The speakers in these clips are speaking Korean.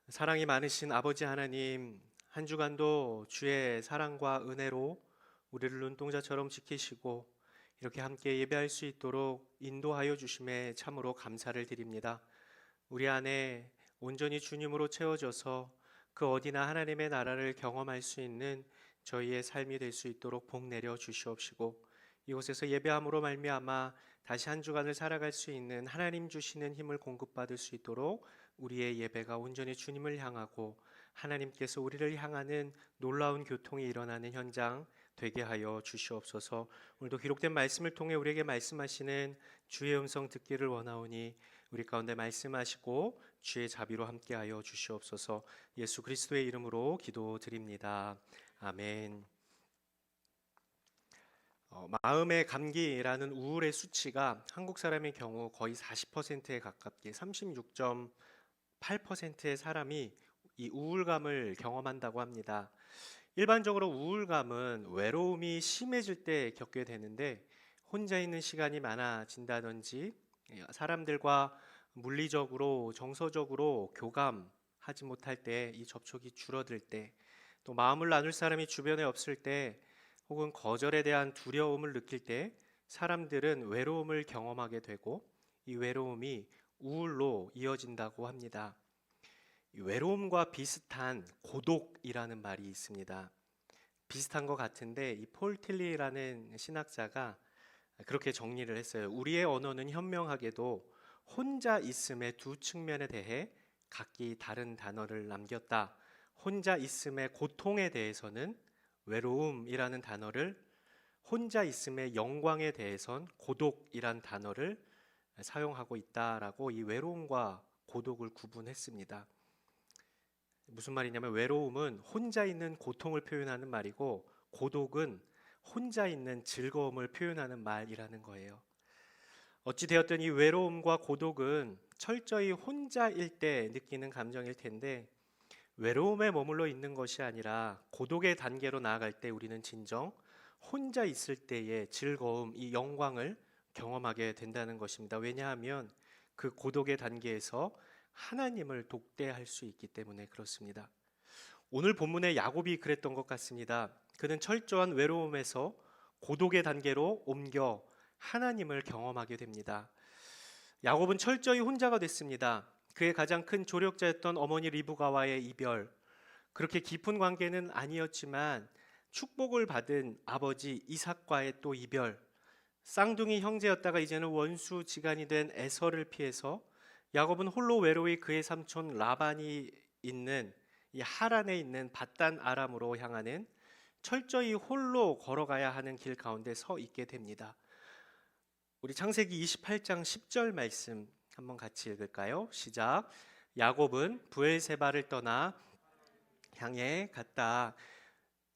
사랑이 많으신 아버지 하나님, 한 주간도 주의 사랑과 은혜로 우리를 눈동자처럼 지키시고 이렇게 함께 예배할 수 있도록 인도하여 주심에 참으로 감사를 드립니다. 우리 안에 온전히 주님으로 채워져서 그 어디나 하나님의 나라를 경험할 수 있는 저희의 삶이 될 수 있도록 복 내려 주시옵시고, 이곳에서 예배함으로 말미암아 다시 한 주간을 살아갈 수 있는 하나님 주시는 힘을 공급받을 수 있도록 우리의 예배가 온전히 주님을 향하고 하나님께서 우리를 향하는 놀라운 교통이 일어나는 현장 되게 하여 주시옵소서. 오늘도 기록된 말씀을 통해 우리에게 말씀하시는 주의 음성 듣기를 원하오니 우리 가운데 말씀하시고 주의 자비로 함께하여 주시옵소서. 예수 그리스도의 이름으로 기도드립니다. 아멘. 마음의 감기라는 우울의 수치가 한국 사람의 경우 거의 40%에 가깝게 36.8%의 사람이 이 우울감을 경험한다고 합니다. 일반적으로 우울감은 외로움이 심해질 때 겪게 되는데, 혼자 있는 시간이 많아진다든지 사람들과 물리적으로 정서적으로 교감하지 못할 때, 이 접촉이 줄어들 때, 또 마음을 나눌 사람이 주변에 없을 때, 혹은 거절에 대한 두려움을 느낄 때 사람들은 외로움을 경험하게 되고, 이 외로움이 우울로 이어진다고 합니다. 이 외로움과 비슷한 고독이라는 말이 있습니다. 비슷한 것 같은데 이 폴 틸리라는 신학자가 그렇게 정리를 했어요. 우리의 언어는 현명하게도 혼자 있음의 두 측면에 대해 각기 다른 단어를 남겼다. 혼자 있음의 고통에 대해서는 외로움이라는 단어를, 혼자 있음의 영광에 대해선 고독이란 단어를 사용하고 있다라고 이 외로움과 고독을 구분했습니다. 무슨 말이냐면, 외로움은 혼자 있는 고통을 표현하는 말이고 고독은 혼자 있는 즐거움을 표현하는 말이라는 거예요. 어찌 되었든 이 외로움과 고독은 철저히 혼자일 때 느끼는 감정일 텐데, 외로움에 머물러 있는 것이 아니라 고독의 단계로 나아갈 때 우리는 진정 혼자 있을 때의 즐거움, 이 영광을 경험하게 된다는 것입니다. 왜냐하면 그 고독의 단계에서 하나님을 독대할 수 있기 때문에 그렇습니다. 오늘 본문의 야곱이 그랬던 것 같습니다. 그는 철저한 외로움에서 고독의 단계로 옮겨 하나님을 경험하게 됩니다. 야곱은 철저히 혼자가 됐습니다. 그의 가장 큰 조력자였던 어머니 리브가와의 이별, 그렇게 깊은 관계는 아니었지만 축복을 받은 아버지 이삭과의 또 이별, 쌍둥이 형제였다가 이제는 원수 지간이 된 에서를 피해서 야곱은 홀로 외로이 그의 삼촌 라반이 있는 이 하란에 있는 밧단 아람으로 향하는 철저히 홀로 걸어가야 하는 길 가운데 서 있게 됩니다. 우리 창세기 28장 10절 말씀 한번 같이 읽을까요? 시작. 야곱은 브엘세바를 떠나 향해 갔다.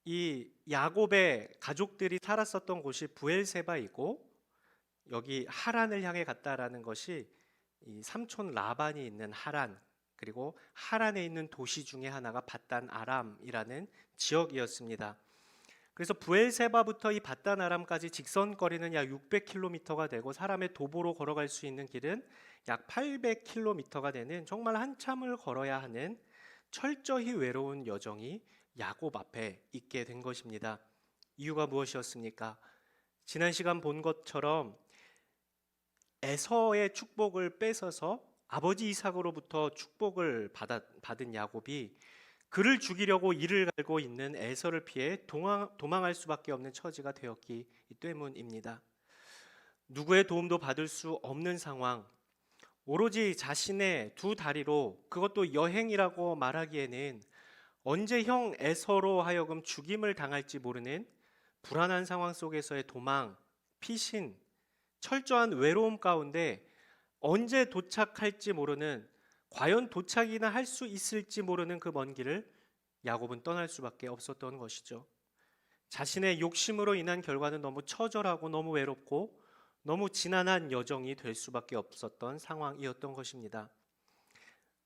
이 야곱의 가족들이 살았었던 곳이 브엘세바이고, 여기 하란을 향해 갔다라는 것이 이 삼촌 라반이 있는 하란, 그리고 하란에 있는 도시 중에 하나가 밧단 아람이라는 지역이었습니다. 그래서 브엘세바부터 이 밧단 아람까지 직선거리는 약 600km가 되고, 사람의 도보로 걸어갈 수 있는 길은 약 800km가 되는 정말 한참을 걸어야 하는 철저히 외로운 여정이 야곱 앞에 있게 된 것입니다. 이유가 무엇이었습니까? 지난 시간 본 것처럼 에서의 축복을 뺏어서 아버지 이삭으로부터 축복을 받은 야곱이 그를 죽이려고 이를 갈고 있는 에서를 피해 도망할 수밖에 없는 처지가 되었기 때문입니다. 누구의 도움도 받을 수 없는 상황, 오로지 자신의 두 다리로, 그것도 여행이라고 말하기에는 언제 형 에서로 하여금 죽임을 당할지 모르는 불안한 상황 속에서의 도망, 피신, 철저한 외로움 가운데 언제 도착할지 모르는, 과연 도착이나 할 수 있을지 모르는 그 먼 길을 야곱은 떠날 수밖에 없었던 것이죠. 자신의 욕심으로 인한 결과는 너무 처절하고 너무 외롭고 너무 지난한 여정이 될 수밖에 없었던 상황이었던 것입니다.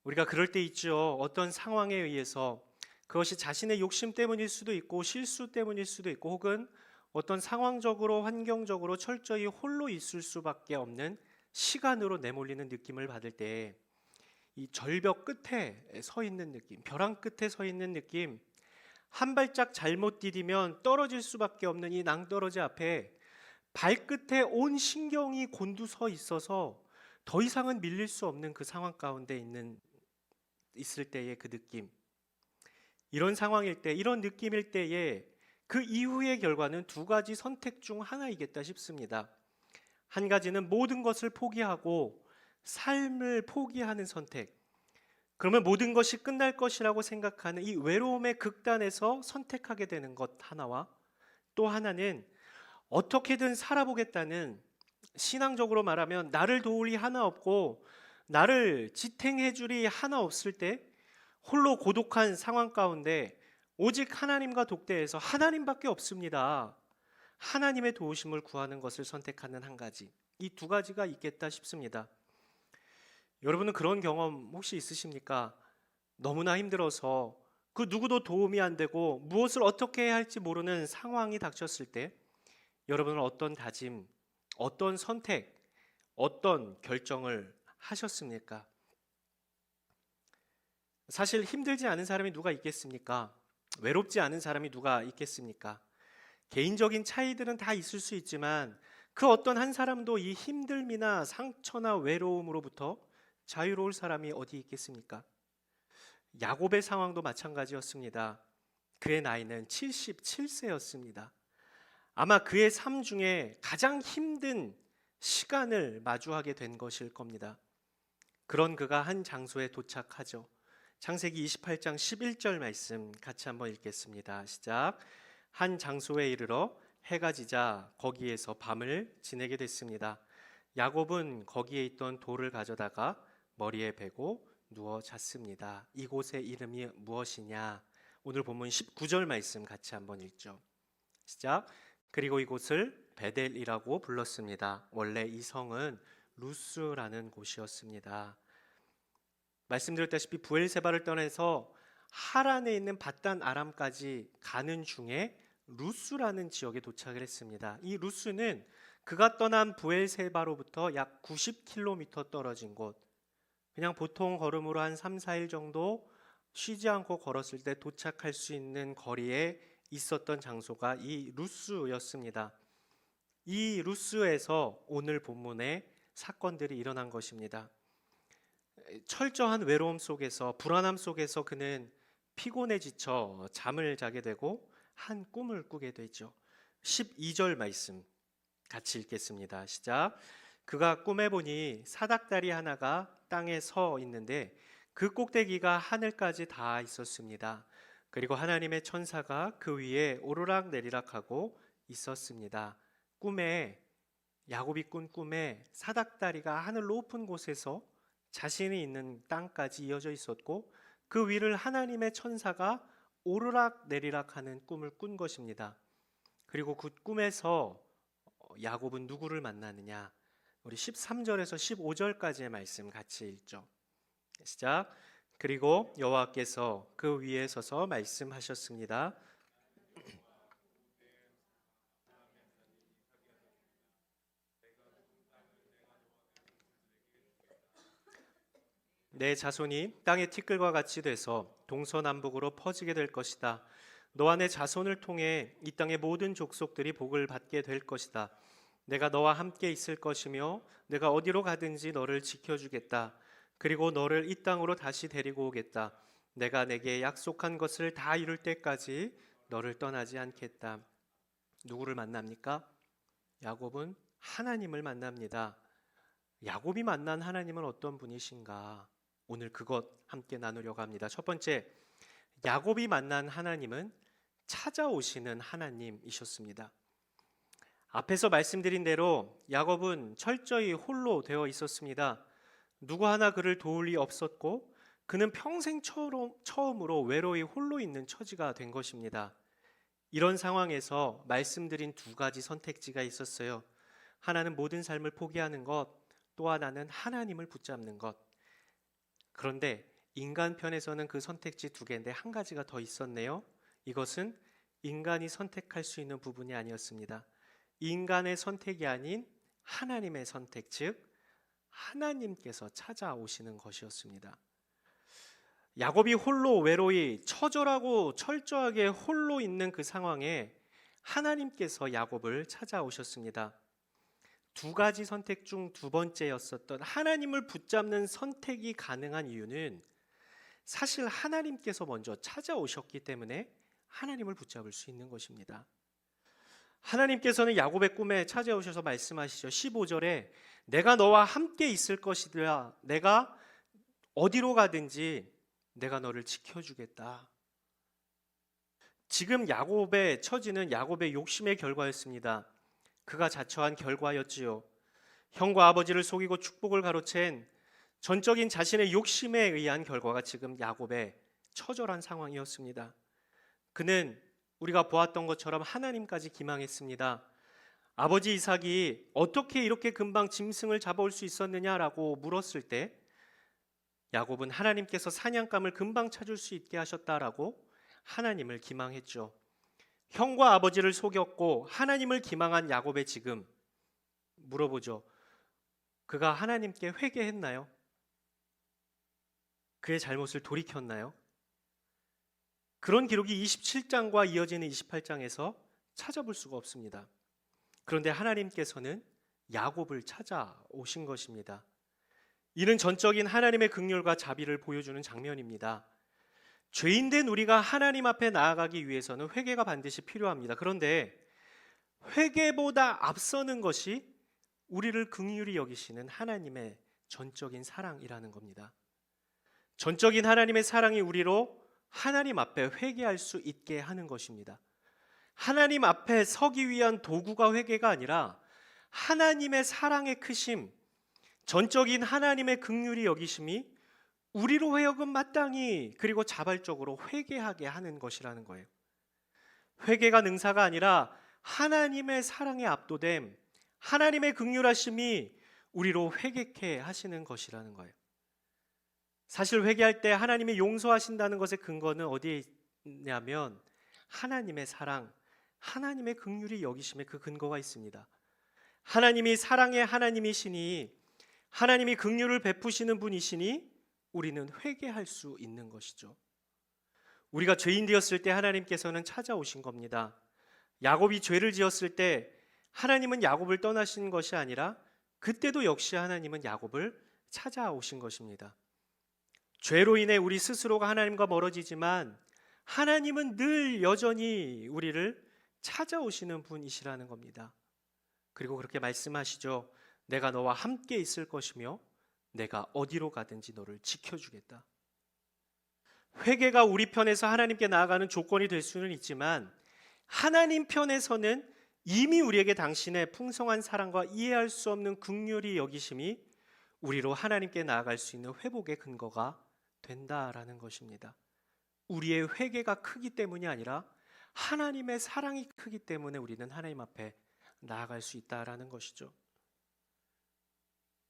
우리가 그럴 때 있죠. 어떤 상황에 의해서, 그것이 자신의 욕심 때문일 수도 있고 실수 때문일 수도 있고, 혹은 어떤 상황적으로 환경적으로 철저히 홀로 있을 수밖에 없는 시간으로 내몰리는 느낌을 받을 때, 이 절벽 끝에 서 있는 느낌, 벼랑 끝에 서 있는 느낌, 한 발짝 잘못 디디면 떨어질 수밖에 없는 이 낭떠러지 앞에 발끝에 온 신경이 곤두서 있어서 더 이상은 밀릴 수 없는 그 상황 가운데 있을 때의 그 느낌. 이런 상황일 때, 이런 느낌일 때에 그 이후의 결과는 두 가지 선택 중 하나이겠다 싶습니다. 한 가지는 모든 것을 포기하고 삶을 포기하는 선택. 그러면 모든 것이 끝날 것이라고 생각하는 이 외로움의 극단에서 선택하게 되는 것 하나와, 또 하나는 어떻게든 살아보겠다는, 신앙적으로 말하면 나를 도울이 하나 없고 나를 지탱해 줄이 하나 없을 때 홀로 고독한 상황 가운데 오직 하나님과 독대해서 하나님밖에 없습니다. 하나님의 도우심을 구하는 것을 선택하는 한 가지. 이 두 가지가 있겠다 싶습니다. 여러분은 그런 경험 혹시 있으십니까? 너무나 힘들어서 그 누구도 도움이 안 되고 무엇을 어떻게 해야 할지 모르는 상황이 닥쳤을 때 여러분은 어떤 다짐, 어떤 선택, 어떤 결정을 하셨습니까? 사실 힘들지 않은 사람이 누가 있겠습니까? 외롭지 않은 사람이 누가 있겠습니까? 개인적인 차이들은 다 있을 수 있지만 그 어떤 한 사람도 이 힘듦이나 상처나 외로움으로부터 자유로울 사람이 어디 있겠습니까? 야곱의 상황도 마찬가지였습니다. 그의 나이는 77세였습니다. 아마 그의 삶 중에 가장 힘든 시간을 마주하게 된 것일 겁니다. 그런 그가 한 장소에 도착하죠. 창세기 28장 11절 말씀 같이 한번 읽겠습니다. 시작. 한 장소에 이르러 해가 지자 거기에서 밤을 지내게 됐습니다. 야곱은 거기에 있던 돌을 가져다가 머리에 베고 누워 잤습니다. 이곳의 이름이 무엇이냐? 오늘 본문 19절 말씀 같이 한번 읽죠. 시작. 그리고 이곳을 베델이라고 불렀습니다. 원래 이 성은 루스라는 곳이었습니다. 말씀드렸다시피 부엘세바를 떠나서 하란에 있는 밧단 아람까지 가는 중에 루스라는 지역에 도착을 했습니다. 이 루스는 그가 떠난 부엘세바로부터 약 90km 떨어진 곳, 그냥 보통 걸음으로 한 3, 4일 정도 쉬지 않고 걸었을 때 도착할 수 있는 거리에 있었던 장소가 이 루스였습니다. 이 루스에서 오늘 본문에 사건들이 일어난 것입니다. 철저한 외로움 속에서, 불안함 속에서 그는 피곤해 지쳐 잠을 자게 되고 한 꿈을 꾸게 되죠. 12절 말씀 같이 읽겠습니다. 시작. 그가 꿈에 보니 사닥다리 하나가 땅에 서 있는데 그 꼭대기가 하늘까지 닿아 있었습니다. 그리고 하나님의 천사가 그 위에 오르락 내리락하고 있었습니다. 꿈에, 야곱이 꾼 꿈에 사닥다리가 하늘 높은 곳에서 자신이 있는 땅까지 이어져 있었고 그 위를 하나님의 천사가 오르락 내리락하는 꿈을 꾼 것입니다. 그리고 그 꿈에서 야곱은 누구를 만나느냐? 우리 13절에서 15절까지의 말씀 같이 읽죠. 시작. 그리고 여호와께서 그 위에 서서 말씀하셨습니다. 내 자손이 땅의 티끌과 같이 돼서 동서남북으로 퍼지게 될 것이다. 너와 내 자손을 통해 이 땅의 모든 족속들이 복을 받게 될 것이다. 내가 너와 함께 있을 것이며 내가 어디로 가든지 너를 지켜주겠다. 그리고 너를 이 땅으로 다시 데리고 오겠다. 내가 내게 약속한 것을 다 이룰 때까지 너를 떠나지 않겠다. 누구를 만납니까? 야곱은 하나님을 만납니다. 야곱이 만난 하나님은 어떤 분이신가? 오늘 그것 함께 나누려고 합니다. 첫 번째, 야곱이 만난 하나님은 찾아오시는 하나님이셨습니다. 앞에서 말씀드린 대로 야곱은 철저히 홀로 되어 있었습니다. 누구 하나 그를 도울 리 없었고 그는 평생 처음으로 외로이 홀로 있는 처지가 된 것입니다. 이런 상황에서 말씀드린 두 가지 선택지가 있었어요. 하나는 모든 삶을 포기하는 것, 또 하나는 하나님을 붙잡는 것. 그런데 인간 편에서는 그 선택지 두 개인데 한 가지가 더 있었네요. 이것은 인간이 선택할 수 있는 부분이 아니었습니다. 인간의 선택이 아닌 하나님의 선택, 즉 하나님께서 찾아오시는 것이었습니다. 야곱이 홀로 외로이 처절하고 철저하게 홀로 있는 그 상황에 하나님께서 야곱을 찾아오셨습니다. 두 가지 선택 중 두 번째였었던 하나님을 붙잡는 선택이 가능한 이유는 사실 하나님께서 먼저 찾아오셨기 때문에 하나님을 붙잡을 수 있는 것입니다. 하나님께서는 야곱의 꿈에 찾아오셔서 말씀하시죠. 15절에 내가 너와 함께 있을 것이라, 내가 어디로 가든지 내가 너를 지켜주겠다. 지금 야곱의 처지는 야곱의 욕심의 결과였습니다. 그가 자처한 결과였지요. 형과 아버지를 속이고 축복을 가로챈 전적인 자신의 욕심에 의한 결과가 지금 야곱의 처절한 상황이었습니다. 그는 우리가 보았던 것처럼 하나님까지 기망했습니다. 아버지 이삭이 어떻게 이렇게 금방 짐승을 잡아올 수 있었느냐라고 물었을 때 야곱은 하나님께서 사냥감을 금방 찾을 수 있게 하셨다라고 하나님을 기망했죠. 형과 아버지를 속였고 하나님을 기망한 야곱의 지금 물어보죠. 그가 하나님께 회개했나요? 그의 잘못을 돌이켰나요? 그런 기록이 27장과 이어지는 28장에서 찾아볼 수가 없습니다. 그런데 하나님께서는 야곱을 찾아오신 것입니다. 이는 전적인 하나님의 긍휼과 자비를 보여주는 장면입니다. 죄인된 우리가 하나님 앞에 나아가기 위해서는 회개가 반드시 필요합니다. 그런데 회개보다 앞서는 것이 우리를 긍휼히 여기시는 하나님의 전적인 사랑이라는 겁니다. 전적인 하나님의 사랑이 우리로 하나님 앞에 회개할 수 있게 하는 것입니다. 하나님 앞에 서기 위한 도구가 회개가 아니라 하나님의 사랑의 크심, 전적인 하나님의 긍휼히 여기심이 우리로 하여금 마땅히 그리고 자발적으로 회개하게 하는 것이라는 거예요. 회개가 능사가 아니라 하나님의 사랑에 압도됨, 하나님의 긍휼하심이 우리로 회개케 하시는 것이라는 거예요. 사실 회개할 때 하나님이 용서하신다는 것의 근거는 어디에 있냐면 하나님의 사랑, 하나님의 긍휼히 여기심에 그 근거가 있습니다. 하나님이 사랑의 하나님이시니 하나님이 긍휼을 베푸시는 분이시니 우리는 회개할 수 있는 것이죠. 우리가 죄인 되었을 때 하나님께서는 찾아오신 겁니다. 야곱이 죄를 지었을 때 하나님은 야곱을 떠나신 것이 아니라 그때도 역시 하나님은 야곱을 찾아오신 것입니다. 죄로 인해 우리 스스로가 하나님과 멀어지지만 하나님은 늘 여전히 우리를 찾아오시는 분이시라는 겁니다. 그리고 그렇게 말씀하시죠. 내가 너와 함께 있을 것이며 내가 어디로 가든지 너를 지켜주겠다. 회개가 우리 편에서 하나님께 나아가는 조건이 될 수는 있지만 하나님 편에서는 이미 우리에게 당신의 풍성한 사랑과 이해할 수 없는 긍휼히 여기심이 우리로 하나님께 나아갈 수 있는 회복의 근거가 된다라는 것입니다. 우리의 회개가 크기 때문이 아니라 하나님의 사랑이 크기 때문에 우리는 하나님 앞에 나아갈 수 있다라는 것이죠.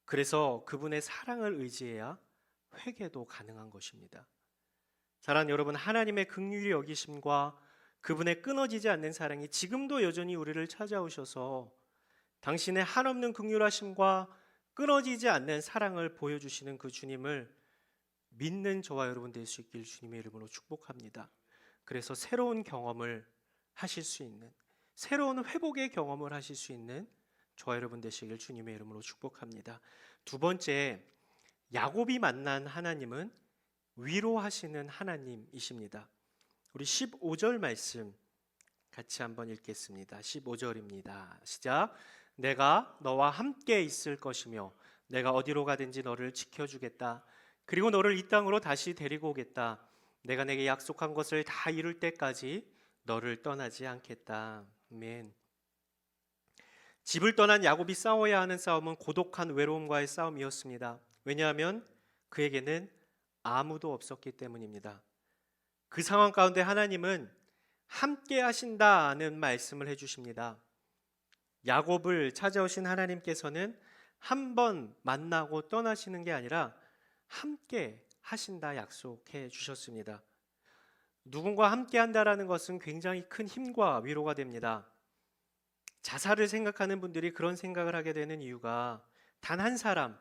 그래서 그분의 사랑을 의지해야 회개도 가능한 것입니다. 사랑하는 여러분, 하나님의 긍휼히 여기심과 그분의 끊어지지 않는 사랑이 지금도 여전히 우리를 찾아오셔서 당신의 한없는 긍휼하심과 끊어지지 않는 사랑을 보여주시는 그 주님을 믿는 저와 여러분 될 수 있길 주님의 이름으로 축복합니다. 그래서 새로운 경험을 하실 수 있는, 새로운 회복의 경험을 하실 수 있는 저와 여러분 되시길 주님의 이름으로 축복합니다. 두 번째, 야곱이 만난 하나님은 위로하시는 하나님이십니다. 우리 15절 말씀 같이 한번 읽겠습니다. 15절입니다. 시작. 내가 너와 함께 있을 것이며 내가 어디로 가든지 너를 지켜주겠다. 그리고 너를 이 땅으로 다시 데리고 오겠다. 내가 내게 약속한 것을 다 이룰 때까지 너를 떠나지 않겠다. 아멘. 집을 떠난 야곱이 싸워야 하는 싸움은 고독한 외로움과의 싸움이었습니다. 왜냐하면 그에게는 아무도 없었기 때문입니다. 그 상황 가운데 하나님은 함께 하신다는 말씀을 해주십니다. 야곱을 찾아오신 하나님께서는 한 번 만나고 떠나시는 게 아니라 함께 하신다 약속해 주셨습니다. 누군가 함께 한다라는 것은 굉장히 큰 힘과 위로가 됩니다. 자살을 생각하는 분들이 그런 생각을 하게 되는 이유가 단 한 사람,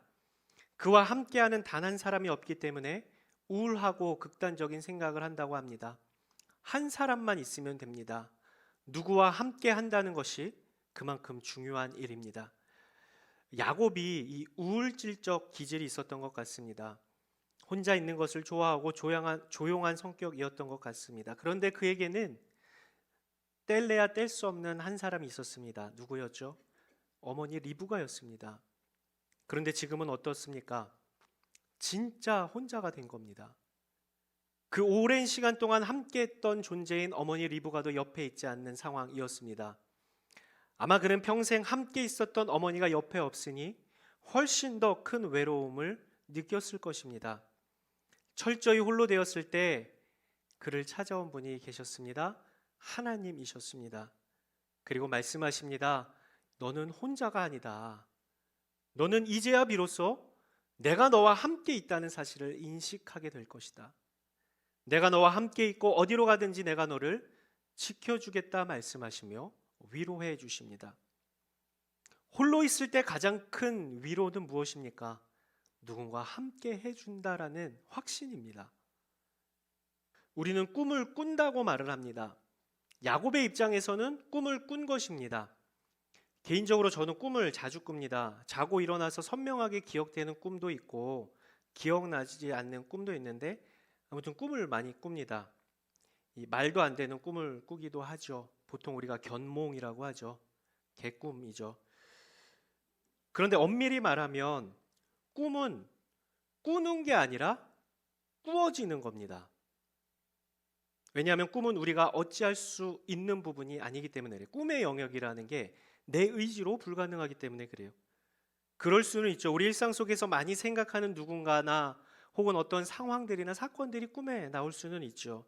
그와 함께하는 단 한 사람이 없기 때문에 우울하고 극단적인 생각을 한다고 합니다. 한 사람만 있으면 됩니다. 누구와 함께 한다는 것이 그만큼 중요한 일입니다. 야곱이 이 우울질적 기질이 있었던 것 같습니다. 혼자 있는 것을 좋아하고 조용한 성격이었던 것 같습니다. 그런데 그에게는 뗄래야 뗄 수 없는 한 사람이 있었습니다. 누구였죠? 어머니 리브가였습니다. 그런데 지금은 어떻습니까? 진짜 혼자가 된 겁니다. 그 오랜 시간 동안 함께했던 존재인 어머니 리브가도 옆에 있지 않는 상황이었습니다. 아마 그는 평생 함께 있었던 어머니가 옆에 없으니 훨씬 더 큰 외로움을 느꼈을 것입니다. 철저히 홀로 되었을 때 그를 찾아온 분이 계셨습니다. 하나님이셨습니다. 그리고 말씀하십니다. 너는 혼자가 아니다. 너는 이제야 비로소 내가 너와 함께 있다는 사실을 인식하게 될 것이다. 내가 너와 함께 있고 어디로 가든지 내가 너를 지켜주겠다 말씀하시며 위로해 주십니다. 홀로 있을 때 가장 큰 위로는 무엇입니까? 누군가 함께 해준다라는 확신입니다. 우리는 꿈을 꾼다고 말을 합니다. 야곱의 입장에서는 꿈을 꾼 것입니다. 개인적으로 저는 꿈을 자주 꿉니다. 자고 일어나서 선명하게 기억되는 꿈도 있고 기억나지 않는 꿈도 있는데 아무튼 꿈을 많이 꿉니다. 이 말도 안 되는 꿈을 꾸기도 하죠. 보통 우리가 견몽이라고 하죠. 개꿈이죠. 그런데 엄밀히 말하면 꿈은 꾸는 게 아니라 꾸어지는 겁니다. 왜냐하면 꿈은 우리가 어찌할 수 있는 부분이 아니기 때문에 그래요. 꿈의 영역이라는 게 내 의지로 불가능하기 때문에 그래요. 그럴 수는 있죠. 우리 일상 속에서 많이 생각하는 누군가나 혹은 어떤 상황들이나 사건들이 꿈에 나올 수는 있죠.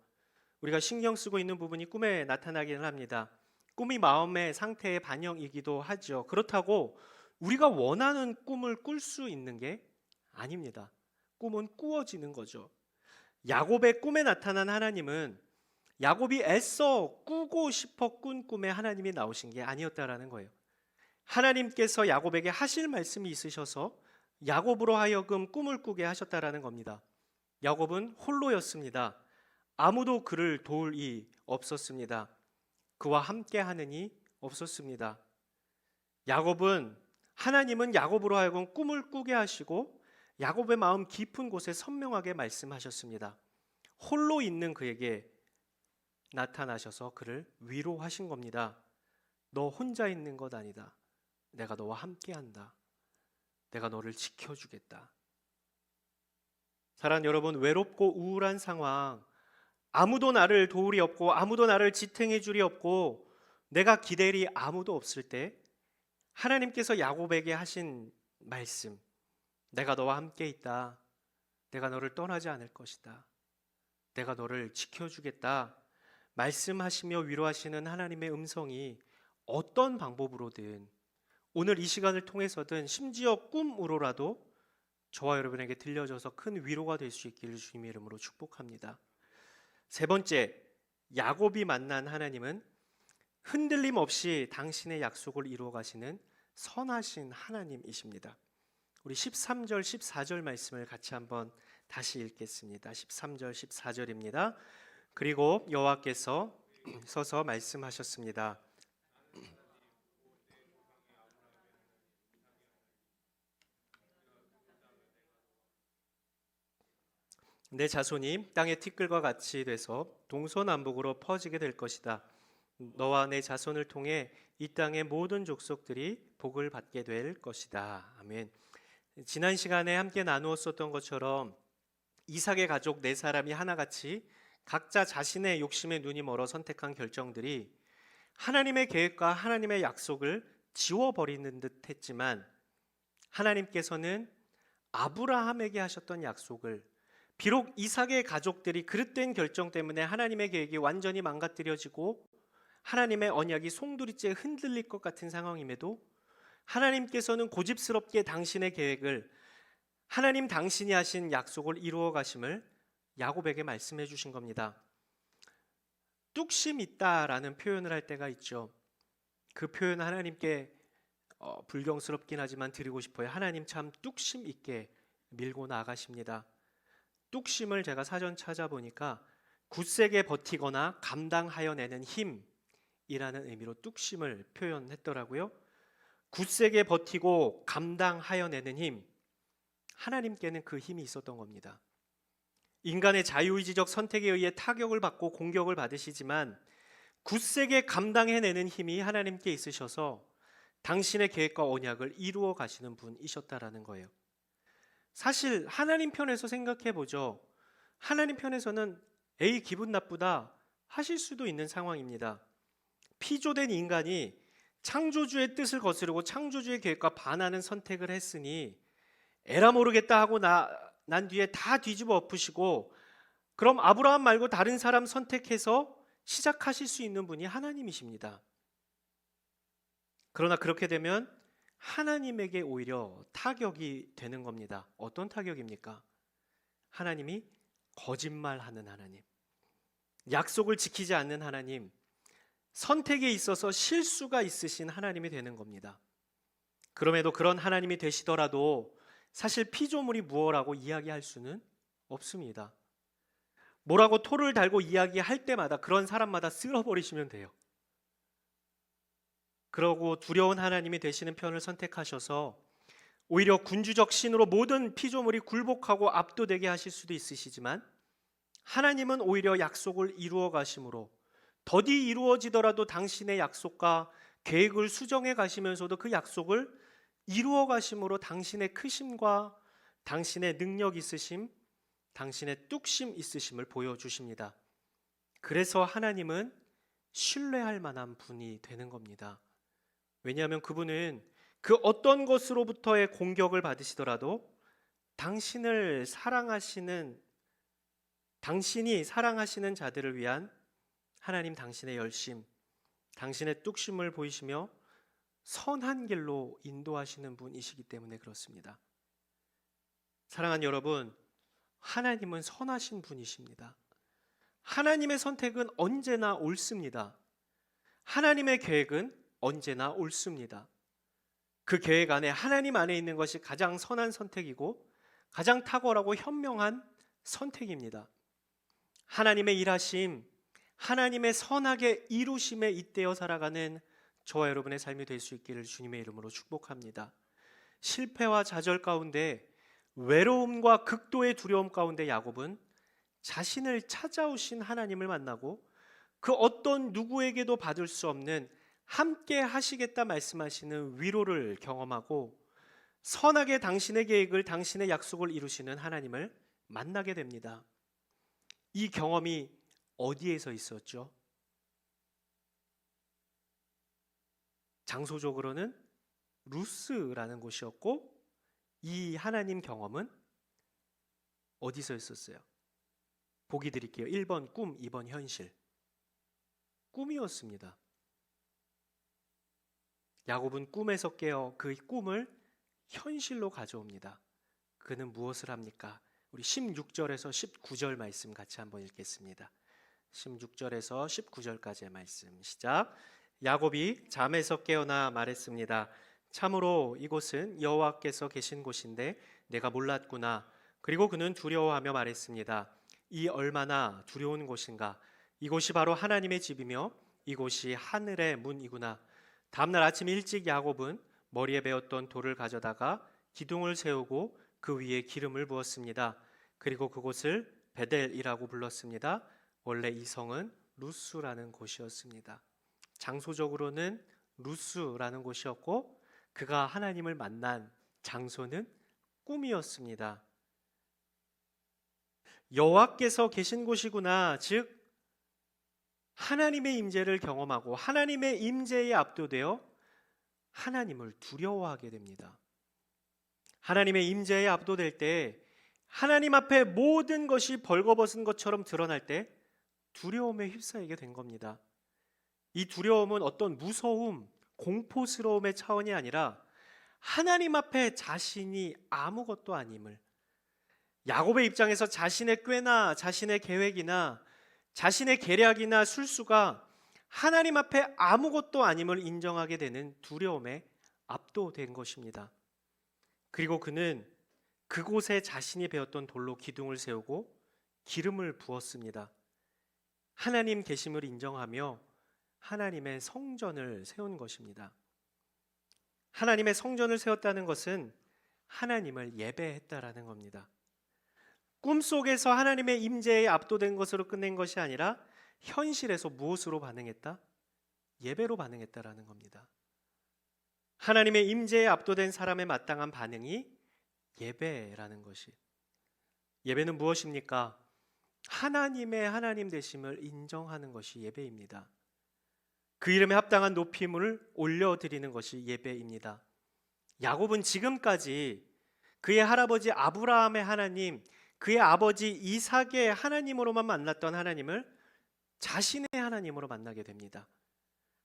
우리가 신경 쓰고 있는 부분이 꿈에 나타나기는 합니다. 꿈이 마음의 상태의 반영이기도 하죠. 그렇다고 우리가 원하는 꿈을 꿀 수 있는 게 아닙니다. 꿈은 꾸어지는 거죠. 야곱의 꿈에 나타난 하나님은 야곱이 애써 꾸고 싶어 꾼 꿈에 하나님이 나오신 게 아니었다라는 거예요. 하나님께서 야곱에게 하실 말씀이 있으셔서 야곱으로 하여금 꿈을 꾸게 하셨다라는 겁니다. 야곱은 홀로였습니다. 아무도 그를 도울 이 없었습니다. 그와 함께 하는 이 없었습니다. 하나님은 야곱으로 하여금 꿈을 꾸게 하시고 야곱의 마음 깊은 곳에 선명하게 말씀하셨습니다. 홀로 있는 그에게 나타나셔서 그를 위로하신 겁니다. 너 혼자 있는 것 아니다. 내가 너와 함께 한다. 내가 너를 지켜주겠다. 사랑하는 여러분, 외롭고 우울한 상황, 아무도 나를 도울이 없고 아무도 나를 지탱해 줄이 없고 내가 기댈이 아무도 없을 때 하나님께서 야곱에게 하신 말씀, 내가 너와 함께 있다. 내가 너를 떠나지 않을 것이다. 내가 너를 지켜주겠다. 말씀하시며 위로하시는 하나님의 음성이 어떤 방법으로든 오늘 이 시간을 통해서든 심지어 꿈으로라도 저와 여러분에게 들려져서 큰 위로가 될 수 있기를 주님의 이름으로 축복합니다. 세 번째, 야곱이 만난 하나님은 흔들림 없이 당신의 약속을 이루어 가시는 선하신 하나님이십니다. 우리 13절, 14절 말씀을 같이 한번 다시 읽겠습니다. 13절, 14절입니다. 그리고 여호와께서 서서 말씀하셨습니다. 내 자손이 땅의 티끌과 같이 돼서 동서남북으로 퍼지게 될 것이다. 너와 내 자손을 통해 이 땅의 모든 족속들이 복을 받게 될 것이다. 아멘. 지난 시간에 함께 나누었었던 것처럼 이삭의 가족 네 사람이 하나같이 각자 자신의 욕심에 눈이 멀어 선택한 결정들이 하나님의 계획과 하나님의 약속을 지워버리는 듯 했지만 하나님께서는 아브라함에게 하셨던 약속을 비록 이삭의 가족들이 그릇된 결정 때문에 하나님의 계획이 완전히 망가뜨려지고 하나님의 언약이 송두리째 흔들릴 것 같은 상황임에도 하나님께서는 고집스럽게 당신의 계획을 하나님 당신이 하신 약속을 이루어 가심을 야곱에게 말씀해 주신 겁니다. 뚝심 있다라는 표현을 할 때가 있죠. 그 표현 하나님께 불경스럽긴 하지만 드리고 싶어요. 하나님 참 뚝심 있게 밀고 나가십니다. 뚝심을 제가 사전 찾아보니까 굳세게 버티거나 감당하여내는 힘이라는 의미로 뚝심을 표현했더라고요. 굳세게 버티고 감당하여내는 힘, 하나님께는 그 힘이 있었던 겁니다. 인간의 자유의지적 선택에 의해 타격을 받고 공격을 받으시지만 굳세게 감당해내는 힘이 하나님께 있으셔서 당신의 계획과 언약을 이루어 가시는 분이셨다라는 거예요. 사실 하나님 편에서 생각해 보죠. 하나님 편에서는 에이 기분 나쁘다 하실 수도 있는 상황입니다. 피조된 인간이 창조주의 뜻을 거스르고 창조주의 계획과 반하는 선택을 했으니 에라 모르겠다 하고 난 뒤에 다 뒤집어 엎으시고 그럼 아브라함 말고 다른 사람 선택해서 시작하실 수 있는 분이 하나님이십니다. 그러나 그렇게 되면 하나님에게 오히려 타격이 되는 겁니다. 어떤 타격입니까? 하나님이 거짓말하는 하나님, 약속을 지키지 않는 하나님, 선택에 있어서 실수가 있으신 하나님이 되는 겁니다. 그럼에도 그런 하나님이 되시더라도 사실 피조물이 무엇라고 이야기할 수는 없습니다. 뭐라고 토를 달고 이야기할 때마다 그런 사람마다 쓸어버리시면 돼요. 그러고 두려운 하나님이 되시는 편을 선택하셔서 오히려 군주적 신으로 모든 피조물이 굴복하고 압도되게 하실 수도 있으시지만 하나님은 오히려 약속을 이루어 가심으로 더디 이루어지더라도 당신의 약속과 계획을 수정해 가시면서도 그 약속을 이루어 가심으로 당신의 크심과 당신의 능력 있으심, 당신의 뚝심 있으심을 보여주십니다. 그래서 하나님은 신뢰할 만한 분이 되는 겁니다. 왜냐하면 그분은 그 어떤 것으로부터의 공격을 받으시더라도 당신이 사랑하시는 자들을 위한 하나님 당신의 열심, 당신의 뚝심을 보이시며 선한 길로 인도하시는 분이시기 때문에 그렇습니다. 사랑하는 여러분, 하나님은 선하신 분이십니다. 하나님의 선택은 언제나 옳습니다. 하나님의 계획은 언제나 옳습니다. 그 계획 안에 하나님 안에 있는 것이 가장 선한 선택이고 가장 탁월하고 현명한 선택입니다. 하나님의 일하심, 하나님의 선하게 이루심에 잇대어 살아가는 저와 여러분의 삶이 될 수 있기를 주님의 이름으로 축복합니다. 실패와 좌절 가운데 외로움과 극도의 두려움 가운데 야곱은 자신을 찾아오신 하나님을 만나고 그 어떤 누구에게도 받을 수 없는 함께 하시겠다 말씀하시는 위로를 경험하고 선하게 당신의 계획을 당신의 약속을 이루시는 하나님을 만나게 됩니다. 이 경험이 어디에서 있었죠? 장소적으로는 루스라는 곳이었고 이 하나님 경험은 어디서 있었어요? 보기 드릴게요. 1번 꿈, 2번 현실. 꿈이었습니다. 야곱은 꿈에서 깨어 그 꿈을 현실로 가져옵니다. 그는 무엇을 합니까? 우리 16절에서 19절 말씀 같이 한번 읽겠습니다. 16절에서 19절까지의 말씀 시작. 야곱이 잠에서 깨어나 말했습니다. 참으로 이곳은 여호와께서 계신 곳인데 내가 몰랐구나. 그리고 그는 두려워하며 말했습니다. 이 얼마나 두려운 곳인가. 이곳이 바로 하나님의 집이며 이곳이 하늘의 문이구나. 다음날 아침 일찍 야곱은 머리에 베었던 돌을 가져다가 기둥을 세우고 그 위에 기름을 부었습니다. 그리고 그곳을 베델이라고 불렀습니다. 원래 이 성은 루스라는 곳이었습니다. 장소적으로는 루스라는 곳이었고 그가 하나님을 만난 장소는 꿈이었습니다. 여호와께서 계신 곳이구나. 즉 하나님의 임재를 경험하고 하나님의 임재에 압도되어 하나님을 두려워하게 됩니다. 하나님의 임재에 압도될 때 하나님 앞에 모든 것이 벌거벗은 것처럼 드러날 때 두려움에 휩싸이게 된 겁니다. 이 두려움은 어떤 무서움, 공포스러움의 차원이 아니라 하나님 앞에 자신이 아무것도 아님을, 야곱의 입장에서 자신의 꾀나 자신의 계획이나 자신의 계략이나 술수가 하나님 앞에 아무것도 아님을 인정하게 되는 두려움에 압도된 것입니다. 그리고 그는 그곳에 자신이 베었던 돌로 기둥을 세우고 기름을 부었습니다. 하나님 계심을 인정하며 하나님의 성전을 세운 것입니다. 하나님의 성전을 세웠다는 것은 하나님을 예배했다라는 겁니다. 꿈속에서 하나님의 임재에 압도된 것으로 끝낸 것이 아니라 현실에서 무엇으로 반응했다? 예배로 반응했다라는 겁니다. 하나님의 임재에 압도된 사람의 마땅한 반응이 예배라는 것이. 예배는 무엇입니까? 하나님의 하나님 되심을 인정하는 것이 예배입니다. 그 이름에 합당한 높임을 올려드리는 것이 예배입니다. 야곱은 지금까지 그의 할아버지 아브라함의 하나님, 그의 아버지 이삭의 하나님으로만 만났던 하나님을 자신의 하나님으로 만나게 됩니다.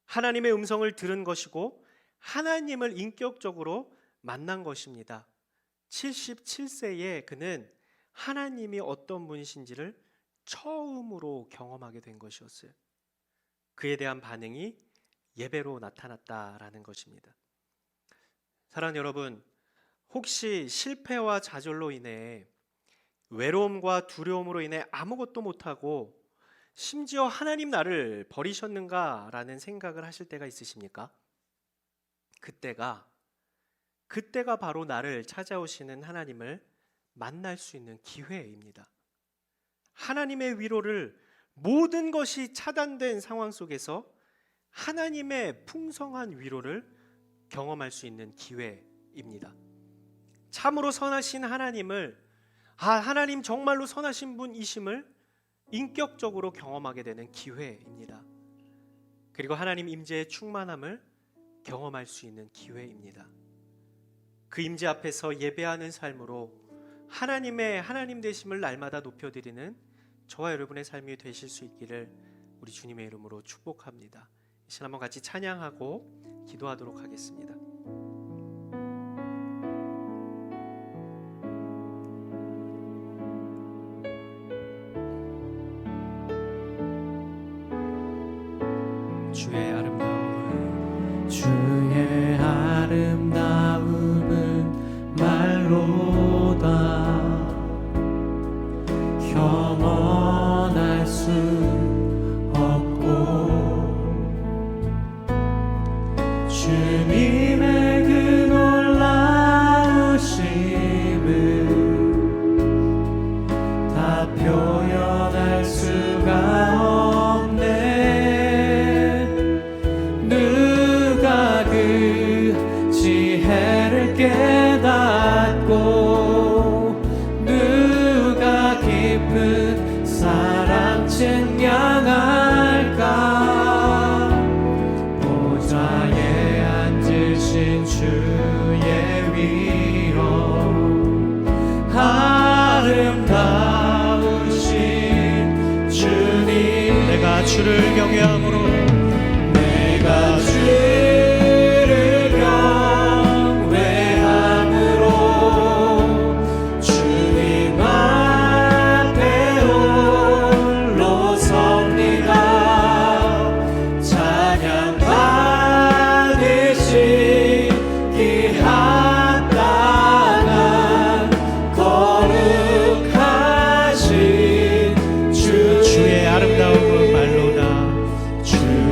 하나님의 음성을 들은 것이고 하나님을 인격적으로 만난 것입니다. 77세에 그는 하나님이 어떤 분이신지를 처음으로 경험하게 된 것이었어요. 그에 대한 반응이 예배로 나타났다라는 것입니다. 사랑하는 여러분, 혹시 실패와 좌절로 인해 외로움과 두려움으로 인해 아무것도 못하고 심지어 하나님 나를 버리셨는가라는 생각을 하실 때가 있으십니까? 그때가 바로 나를 찾아오시는 하나님을 만날 수 있는 기회입니다. 하나님의 위로를 모든 것이 차단된 상황 속에서 하나님의 풍성한 위로를 경험할 수 있는 기회입니다. 참으로 선하신 하나님을, 하나님 정말로 선하신 분이심을 인격적으로 경험하게 되는 기회입니다. 그리고 하나님 임재의 충만함을 경험할 수 있는 기회입니다. 그 임재 앞에서 예배하는 삶으로 하나님의 하나님 되심을 날마다 높여드리는 저와 여러분의 삶이 되실 수 있기를 우리 주님의 이름으로 축복합니다. 이 시간 한번 같이 찬양하고 기도하도록 하겠습니다. 주의 아름다움은 말로다 겸언할 수 없고 주님의 그 놀라우심을 다 표현할 수가 없네. 누가 그 지혜를 깨닫고 누가 깊은 사랑 증량할까. 보좌에 앉으신 주의 위로 아름다우신 주님, 내가 주를 경외함으로 내가 주를 경외함으로 주님 앞에 홀로 섭니다. 찬양 받으시기 합당한 거룩하신 주의 아름다움은 말로다. 주의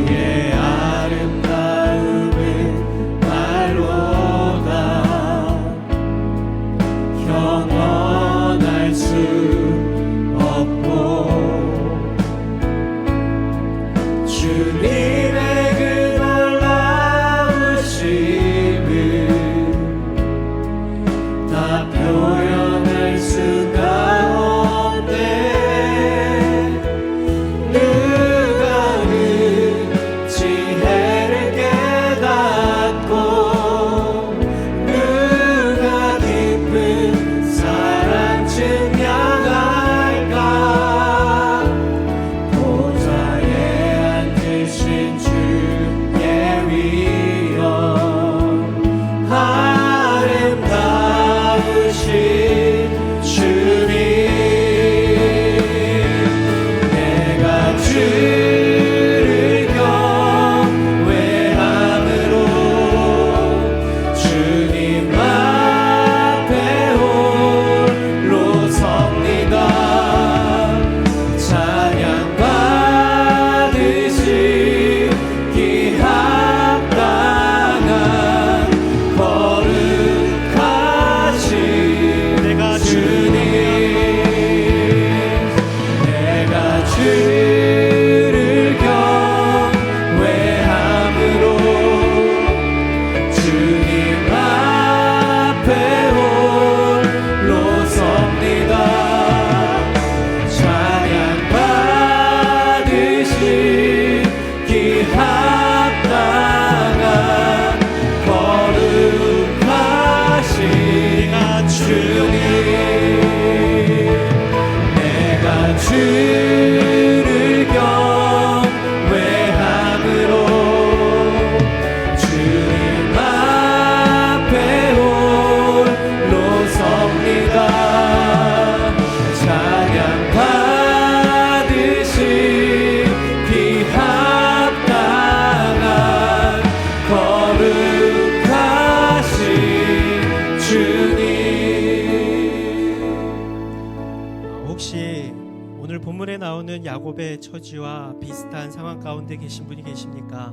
야곱의 처지와 비슷한 상황 가운데 계신 분이 계십니까?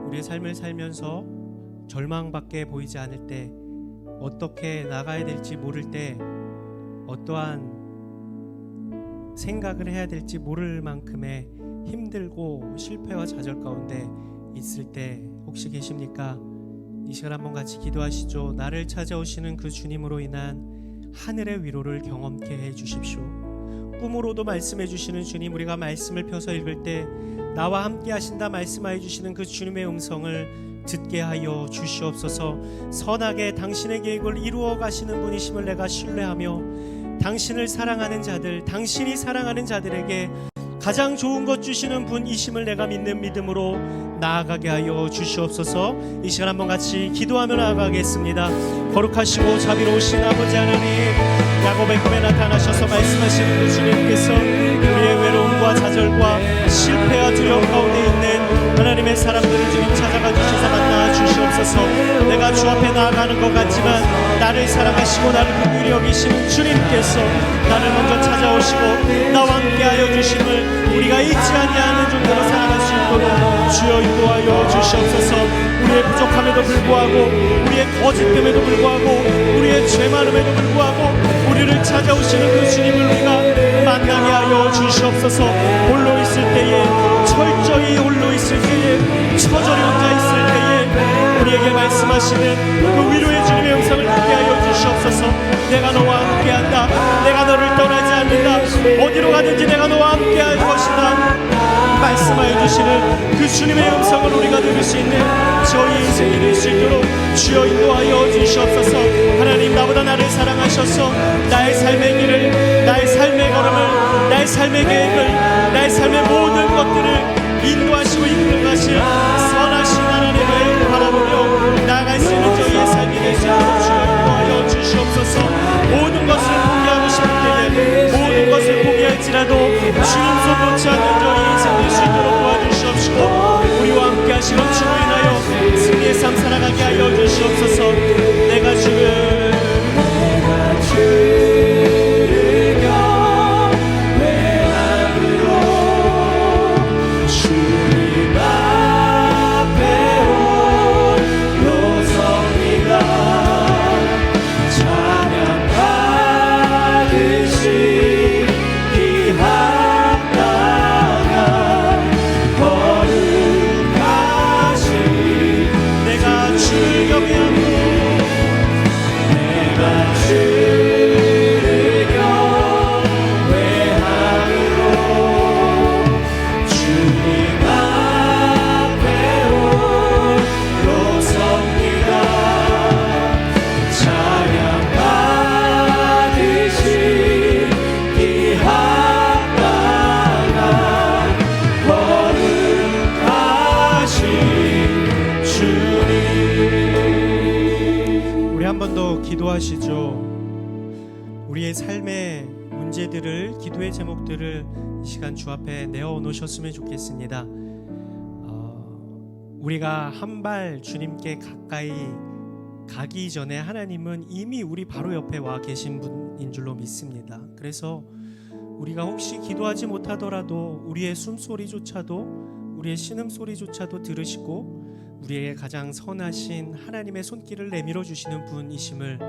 우리의 삶을 살면서 절망밖에 보이지 않을 때, 어떻게 나가야 될지 모를 때, 어떠한 생각을 해야 될지 모를 만큼의 힘들고 실패와 좌절 가운데 있을 때 혹시 계십니까? 이 시간 한번 같이 기도하시죠. 나를 찾아오시는 그 주님으로 인한 하늘의 위로를 경험케 해 주십시오. 꿈으로도 말씀해 주시는 주님, 우리가 말씀을 펴서 읽을 때 나와 함께 하신다 말씀하여 주시는 그 주님의 음성을 듣게 하여 주시옵소서. 선하게 당신의 계획을 이루어 가시는 분이심을 내가 신뢰하며 당신을 사랑하는 자들, 당신이 사랑하는 자들에게 가장 좋은 것 주시는 분이심을 내가 믿는 믿음으로 나아가게 하여 주시옵소서. 이 시간 한번 같이 기도하며 나아가겠습니다. 거룩하시고 자비로우신 아버지 하나님, 야곱의 꿈에 나타나셔서 말씀하시는 그 주님께서 우리의 외로움과 좌절과 실패와 두려움 가운데 있는 하나님의 사람들을 주님 찾아가 주셔서 만나 주시옵소서. 내가 주 앞에 나아가는 것 같지만 나를 사랑하시고 나를 긍휼히 여기시는 주님께서 나를 먼저 찾아오시고 나와 함께하여 주심을 우리가 잊지 아니하는 정도로 살아갈 수 있도록 주여 인도하여 주시옵소서. 우리의 부족함에도 불구하고, 우리의 거짓됨에도 불구하고, 우리의 죄 많음에도 불구하고 우리를 찾아오시는 그 주님을 우리가 만나게 하여 주시옵소서. 홀로 있을 때에, 철저히 홀로 있을 때에, 처절히 혼자 있을 때에 우리에게 말씀하시는 그 위로의 주님의 음성을 듣게 하여 주시옵소서. 내가 너와 함께한다. 내가 너를 떠나지 않는다. 어디로 가든지 내가 너와 함께할 것이다 말씀하여 주시는 그 주님의 음성을 우리가 들을 수 있는 저희 인생이 될 수 있도록 주여 인도하여 주시옵소서. 하나님, 나보다 나를 사랑하셔서 나의 삶의 길을, 나의 삶의 걸음을, 나의 삶의 계획을, 나의 삶의 모든 것들을 인도하시고 이끌어 가실 선하신 하나님을 바라보며 나아갈 수 있는 저희의 삶이 될 수 있도록 주여 인도하여 주시옵소서. 모든 것을 포기하고 싶을 때에, 모든 것을 포기할지라도 주님 손 놓지 않는 저희 인생 될 수 있도록 도와주시옵시고, 우리와 함께 하시는 주로 인하여 승리의 삶 살아가게 하여 주시옵소서. 내가 주를 기도하시죠. 우리의 삶의 문제들을, 기도의 제목들을 이 시간 주 앞에 내어놓으셨으면 좋겠습니다. 우리가 한 발 주님께 가까이 가기 전에 하나님은 이미 우리 바로 옆에 와 계신 분인 줄로 믿습니다. 그래서 우리가 혹시 기도하지 못하더라도 우리의 숨소리조차도, 우리의 신음소리조차도 들으시고 우리에게 가장 선하신 하나님의 손길을 내밀어 주시는 분이심을,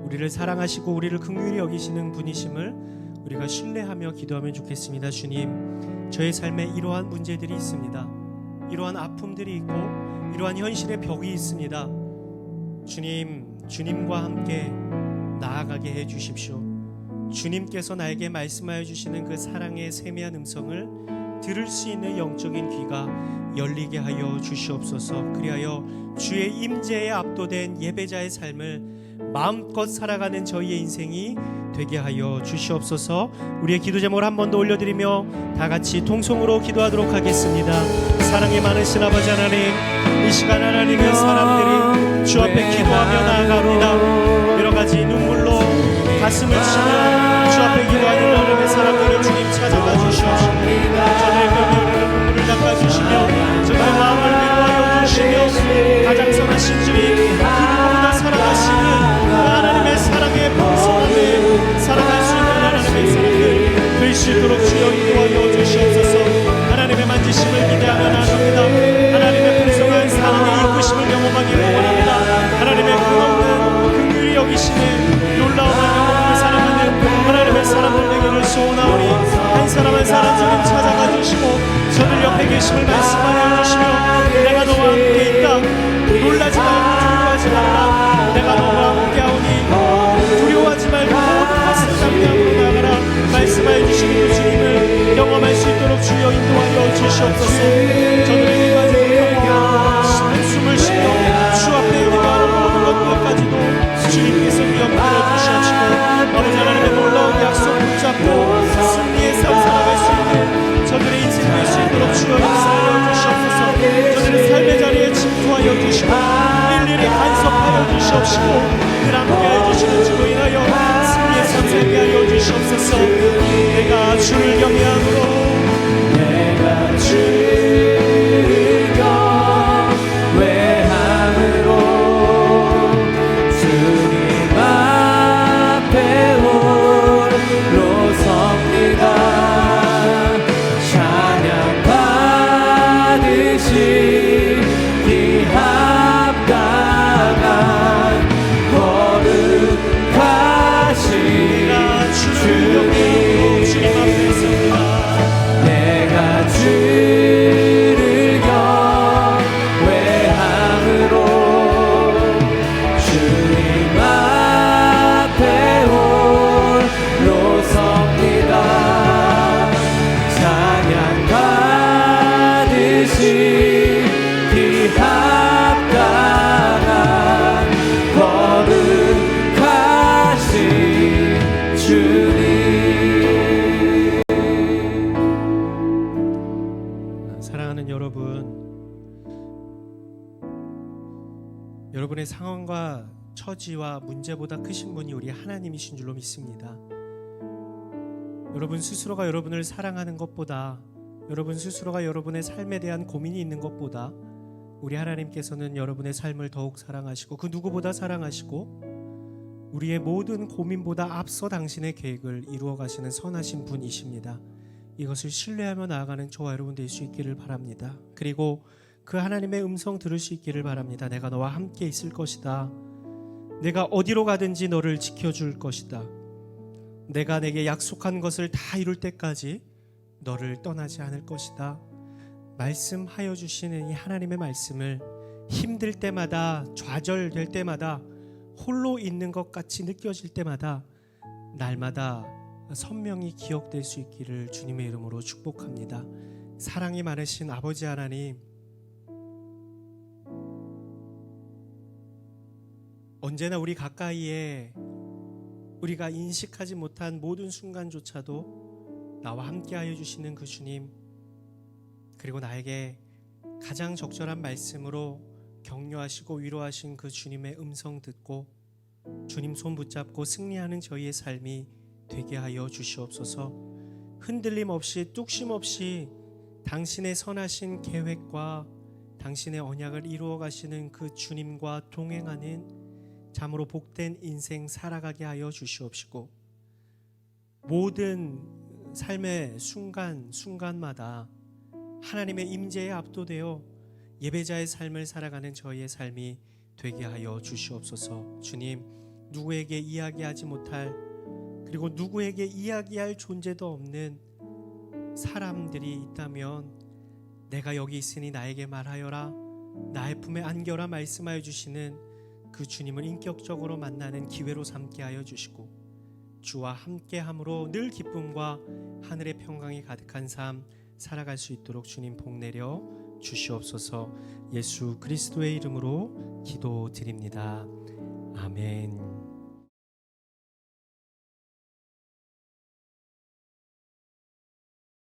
우리를 사랑하시고 우리를 긍휼히 여기시는 분이심을 우리가 신뢰하며 기도하면 좋겠습니다. 주님, 저의 삶에 이러한 문제들이 있습니다. 이러한 아픔들이 있고 이러한 현실의 벽이 있습니다. 주님, 주님과 함께 나아가게 해 주십시오. 주님께서 나에게 말씀하여 주시는 그 사랑의 세미한 음성을 들을 수 있는 영적인 귀가 열리게 하여 주시옵소서. 그리하여 주의 임재에 압도된 예배자의 삶을 마음껏 살아가는 저희의 인생이 되게 하여 주시옵소서. 우리의 기도 제목을 한 번 더 올려드리며 다 같이 통성으로 기도하도록 하겠습니다. 사랑이 많으신 아버지 하나님, 이 시간 하나님의 사람들이 주 앞에 기도하며 나아갑니다. 여러 가지 눈물로 가슴을 치며 주 앞에 기도하는 하나님의 사람들을 주님 찾아가 주시옵소서. 저들의 눈물을 닦아주시며 저들의 마음을 위로하여 주시며 가장 선하신 주님, 그 누구보다 사랑하시는 하나님의 사랑의 풍성함에 살아갈 수 있는 하나님의 사람들 될 수 있도록 주여 살아계심을 말씀하여 주시며 내가 너와 함께 있다. 놀라지 말고 두려워하지 말라. 내가 너와 함께하오니 두려워하지 말고 모든 것을 담대함으로 나아가라. 말씀하여 주시는 그 주님을 경험할 수 있도록 주여 인도하여 주시옵소서. 저들의 일반적인 한숨을 쉬며 주 앞에 기도하는 모든 것들까지도 주님께서 기억하여 주시옵시고 아버지 하나님의 놀라운 약속 붙잡고 승리의 삶 살아갈 수 있는 저들의 인생 될 수 있도록 주여 역사하여 주시옵소서. 저들의 삶의 자리에 침투하여 주시고 일일이 간섭하여 주시옵시고 늘 함께하여 주시는 주로 인하여 승리의 삶 살게 하여 주시옵소서. 내가 주를 경외함으로 내가 주를 경외함으로 주님 앞에 홀로 섭니다. 찬양 받으시 이 합당한 거룩하신 주님 주님 앞에 섭니다. 내가 주를 경외함으로 주님 앞에 홀로 섭니다. 찬양 받으시 그 합당한 거룩하신 주님. 사랑하는 여러분의 상황과 처지와 문제보다 크신 분이 우리 하나님이신 줄로 믿습니다. 여러분 스스로가 여러분을 사랑하는 것보다, 여러분 스스로가 여러분의 삶에 대한 고민이 있는 것보다 우리 하나님께서는 여러분의 삶을 더욱 사랑하시고 그 누구보다 사랑하시고 우리의 모든 고민보다 앞서 당신의 계획을 이루어 가시는 선하신 분이십니다. 이것을 신뢰하며 나아가는 저와 여러분 될 수 있기를 바랍니다. 그리고 그 하나님의 음성 들을 수 있기를 바랍니다. 내가 너와 함께 있을 것이다. 내가 어디로 가든지 너를 지켜줄 것이다. 내가 내게 약속한 것을 다 이룰 때까지 너를 떠나지 않을 것이다. 말씀하여 주시는 이 하나님의 말씀을 힘들 때마다, 좌절될 때마다, 홀로 있는 것 같이 느껴질 때마다 날마다 선명히 기억될 수 있기를 주님의 이름으로 축복합니다. 사랑이 많으신 아버지 하나님, 언제나 우리 가까이에 우리가 인식하지 못한 모든 순간조차도 나와 함께하여 주시는 그 주님, 그리고 나에게 가장 적절한 말씀으로 격려하시고 위로하신 그 주님의 음성 듣고 주님 손 붙잡고 승리하는 저희의 삶이 되게 하여 주시옵소서. 흔들림 없이 뚝심 없이 당신의 선하신 계획과 당신의 언약을 이루어 가시는 그 주님과 동행하는 참으로 복된 인생 살아가게 하여 주시옵시고, 모든 삶의 순간순간마다 하나님의 임재에 압도되어 예배자의 삶을 살아가는 저희의 삶이 되게 하여 주시옵소서. 주님, 누구에게 이야기하지 못할, 그리고 누구에게 이야기할 존재도 없는 사람들이 있다면 내가 여기 있으니 나에게 말하여라, 나의 품에 안겨라 말씀하여 주시는 그 주님을 인격적으로 만나는 기회로 삼게 하여 주시고, 주와 함께함으로 늘 기쁨과 하늘의 평강이 가득한 삶 살아갈 수 있도록 주님 복 내려 주시옵소서. 예수 그리스도의 이름으로 기도드립니다. 아멘.